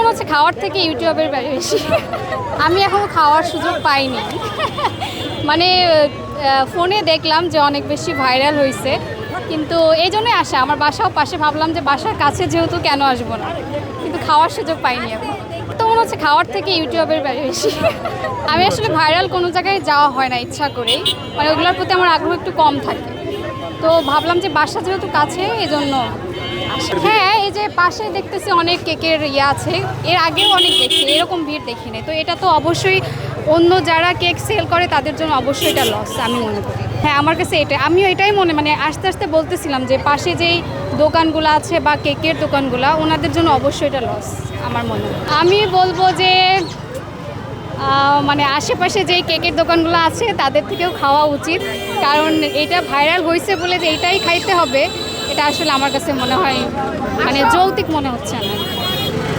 হচ্ছে খাওয়ার থেকে ইউটিউবের বেশি। আমি এখন খাওয়ার সুযোগ পাইনি, মানে ফোনে দেখলাম যে অনেক বেশি ভাইরাল হয়েছে, কিন্তু এই জন্যই আসা। আমার বাসাও পাশে, ভাবলাম যে বাসার কাছে যেহেতু কেন আসবো না, কিন্তু খাওয়ার সুযোগ পাইনি আমি। তো মনে হচ্ছে খাওয়ার থেকে ইউটিউবের বেশি। আমি আসলে ভাইরাল কোনো জায়গায় যাওয়া হয় না ইচ্ছা করেই, মানে ওগুলোর প্রতি আমার আগ্রহ একটু কম থাকে। তো ভাবলাম যে বাসা যেহেতু কাছে এজন্য। হ্যাঁ, এই যে পাশে দেখতেছি অনেক কেকের ইয়ে আছে, এর আগেও অনেক দেখছি, এরকম ভিড় দেখিনি। তো এটা তো অবশ্যই অন্য যারা কেক সেল করে তাদের জন্য অবশ্যই এটা লস আমি মনে করি। হ্যাঁ, আমার কাছে আমিও এটাই মানে আস্তে আস্তে বলতেছিলাম যে পাশে যেই দোকানগুলো আছে বা কেকের দোকানগুলো, ওনাদের জন্য অবশ্যই এটা লস আমার মনে হয়। আমি বলবো যে মানে আশেপাশে যেই কেকের দোকানগুলো আছে তাদের থেকেও খাওয়া উচিত, কারণ এটা ভাইরাল হয়েছে বলে যে এটাই খাইতে হবে, এটা আসলে আমার কাছে মনে হয় মানে যৌক্তিক মনে হচ্ছে না।